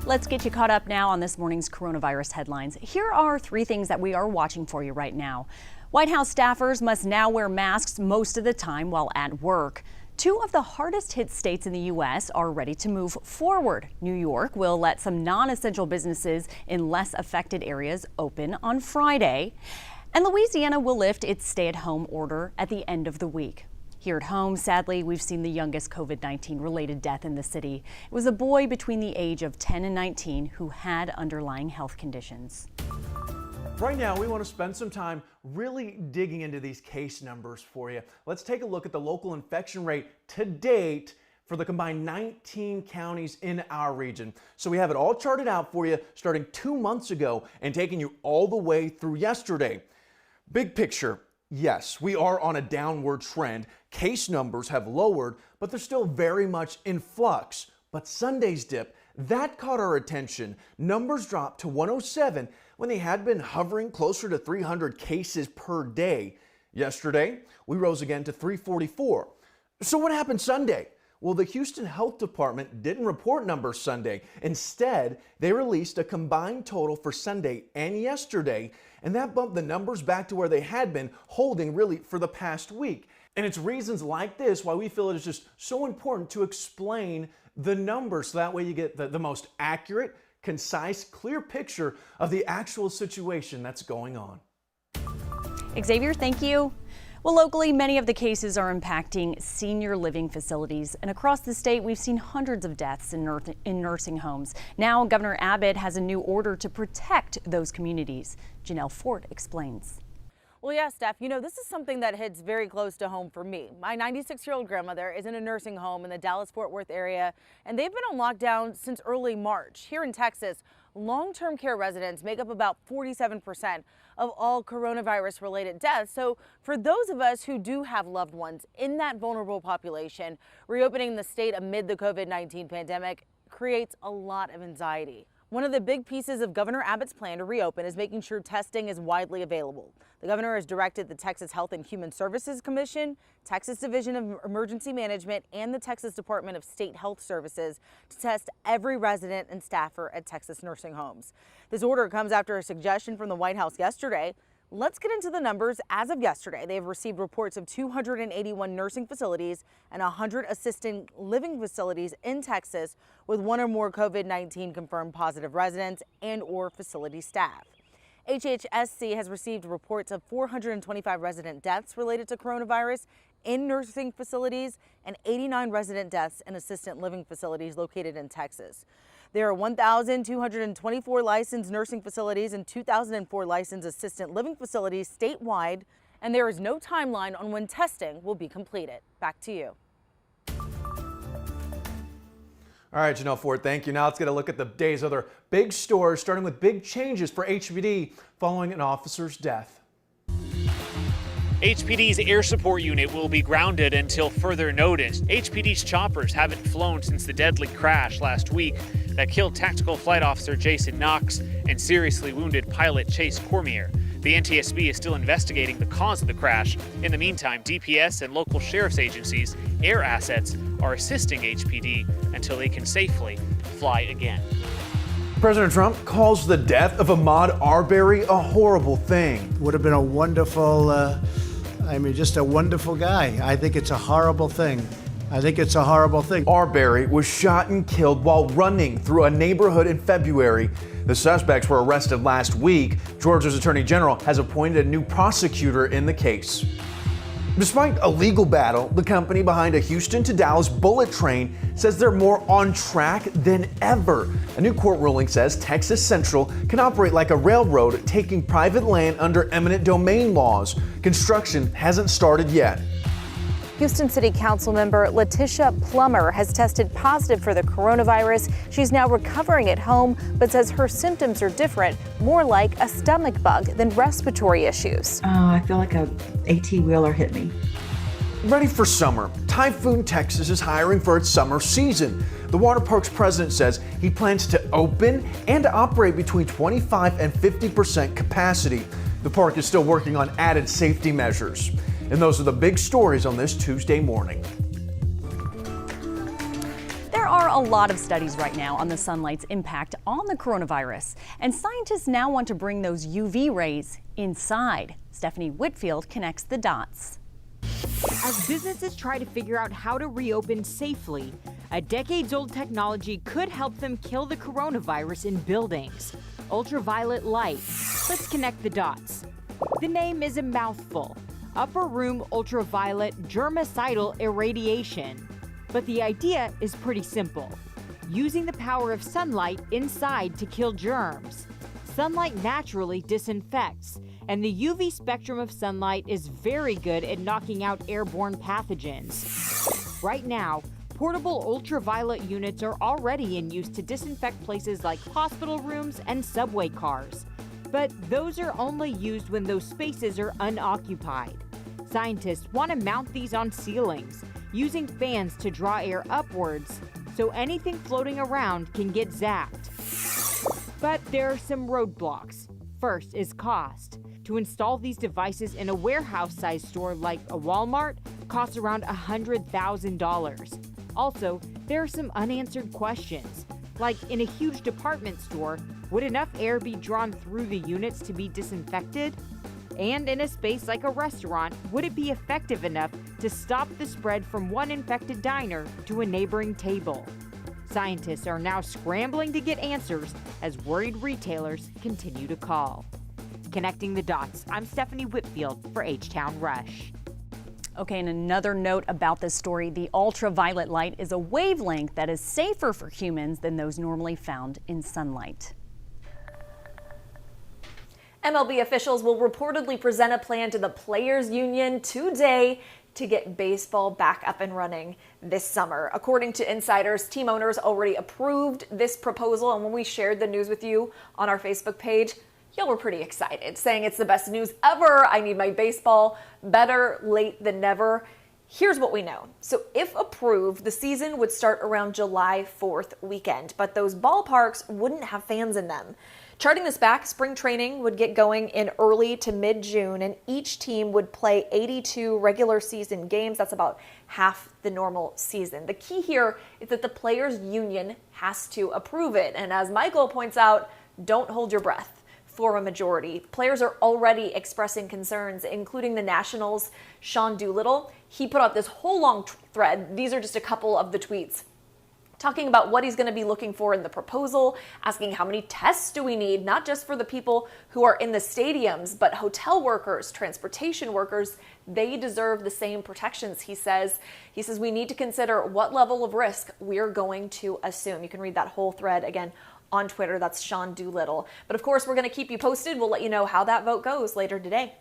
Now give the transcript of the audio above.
Let's get you caught up now on this morning's coronavirus headlines. Here are 3 things that we are watching for you right now. White House staffers must now wear masks most of the time while at work. 2 of the hardest hit states in the U.S. are ready to move forward. New York will let some non-essential businesses in less affected areas open on Friday. And Louisiana will lift its stay-at-home order at the end of the week. Here at home, sadly, we've seen the youngest COVID-19 related death in the city. It was a boy between the age of 10 and 19 who had underlying health conditions. Right now, we want to spend some time really digging into these case numbers for you. Let's take a look at the local infection rate to date for the combined 19 counties in our region. So we have it all charted out for you starting 2 months ago and taking you all the way through yesterday. Big picture. Yes, we are on a downward trend. Case numbers have lowered, but they're still very much in flux. But Sunday's dip, that caught our attention. Numbers dropped to 107 when they had been hovering closer to 300 cases per day. Yesterday, we rose again to 344. So what happened Sunday? Well, the Houston Health Department didn't report numbers Sunday. Instead, they released a combined total for Sunday and yesterday, and that bumped the numbers back to where they had been holding really for the past week. And it's reasons like this why we feel it is just so important to explain the numbers so that way you get the most accurate, concise, clear picture of the actual situation that's going on. Xavier, thank you. Well, locally, many of the cases are impacting senior living facilities, and across the state, we've seen hundreds of deaths in nursing homes. Now, Governor Abbott has a new order to protect those communities. Janelle Fort explains. Well, yeah, Steph, you know, this is something that hits very close to home for me. My 96-year-old grandmother is in a nursing home in the Dallas-Fort Worth area, and they've been on lockdown since early March. Here in Texas, long-term care residents make up about 47% of all coronavirus-related deaths. So for those of us who do have loved ones in that vulnerable population, reopening the state amid the COVID-19 pandemic creates a lot of anxiety. One of the big pieces of Governor Abbott's plan to reopen is making sure testing is widely available. The governor has directed the Texas Health and Human Services Commission, Texas Division of Emergency Management, and the Texas Department of State Health Services to test every resident and staffer at Texas nursing homes. This order comes after a suggestion from the White House yesterday. Let's get into the numbers. As of yesterday, they have received reports of 281 nursing facilities and 100 assisted living facilities in Texas with 1 or more COVID-19 confirmed positive residents and or facility staff. HHSC has received reports of 425 resident deaths related to coronavirus in nursing facilities and 89 resident deaths in assisted living facilities located in Texas. There are 1,224 licensed nursing facilities and 2,004 licensed assisted living facilities statewide, and there is no timeline on when testing will be completed. Back to you. All right, Janelle Ford, thank you. Now let's get a look at the day's other big stories, starting with big changes for HPD following an officer's death. HPD's air support unit will be grounded until further notice. HPD's choppers haven't flown since the deadly crash last week that killed Tactical Flight Officer Jason Knox and seriously wounded pilot Chase Cormier. The NTSB is still investigating the cause of the crash. In the meantime, DPS and local sheriff's agencies' air assets are assisting HPD until they can safely fly again. President Trump calls the death of Ahmaud Arbery a horrible thing. Would have been a wonderful, just a wonderful guy. I think it's a horrible thing. Arbery was shot and killed while running through a neighborhood in February. The suspects were arrested last week. Georgia's Attorney General has appointed a new prosecutor in the case. Despite a legal battle, the company behind a Houston to Dallas bullet train says they're more on track than ever. A new court ruling says Texas Central can operate like a railroad, taking private land under eminent domain laws. Construction hasn't started yet. Houston City Council member Letitia Plummer has tested positive for the coronavirus. She's now recovering at home, but says her symptoms are different, more like a stomach bug than respiratory issues. I feel like a AT-wheeler hit me. Ready for summer, Typhoon Texas is hiring for its summer season. The water park's president says he plans to open and operate between 25 and 50% capacity. The park is still working on added safety measures. And those are the big stories on this Tuesday morning. There are a lot of studies right now on the sunlight's impact on the coronavirus, and scientists now want to bring those UV rays inside. Stephanie Whitfield connects the dots. As businesses try to figure out how to reopen safely, a decades-old technology could help them kill the coronavirus in buildings. Ultraviolet light. Let's connect the dots. The name is a mouthful. Upper room ultraviolet germicidal irradiation. But the idea is pretty simple. Using the power of sunlight inside to kill germs. Sunlight naturally disinfects, and the UV spectrum of sunlight is very good at knocking out airborne pathogens. Right now, portable ultraviolet units are already in use to disinfect places like hospital rooms and subway cars. But those are only used when those spaces are unoccupied. Scientists want to mount these on ceilings, using fans to draw air upwards, so anything floating around can get zapped. But there are some roadblocks. First is cost. To install these devices in a warehouse-sized store like a Walmart costs around $100,000. Also, there are some unanswered questions. Like in a huge department store, would enough air be drawn through the units to be disinfected? And in a space like a restaurant, would it be effective enough to stop the spread from one infected diner to a neighboring table? Scientists are now scrambling to get answers as worried retailers continue to call. Connecting the dots, I'm Stephanie Whitfield for H-Town Rush. Okay, and another note about this story, the ultraviolet light is a wavelength that is safer for humans than those normally found in sunlight. MLB officials will reportedly present a plan to the Players Union today to get baseball back up and running this summer. According to insiders, team owners already approved this proposal, and when we shared the news with you on our Facebook page, y'all were pretty excited, saying it's the best news ever. I need my baseball. Better late than never. Here's what we know. So if approved, the season would start around July 4th weekend, but those ballparks wouldn't have fans in them. Charting this back, spring training would get going in early to mid-June, and each team would play 82 regular season games. That's about half the normal season. The key here is that the Players Union has to approve it. And as Michael points out, don't hold your breath for a majority. Players are already expressing concerns, including the Nationals' Sean Doolittle. He put out this whole long thread. These are just a couple of the tweets, talking about what he's going to be looking for in the proposal, asking how many tests do we need, not just for the people who are in the stadiums, but hotel workers, transportation workers. They deserve the same protections, he says. He says we need to consider what level of risk we're going to assume. You can read that whole thread again on Twitter. That's Sean Doolittle. But of course, we're going to keep you posted. We'll let you know how that vote goes later today.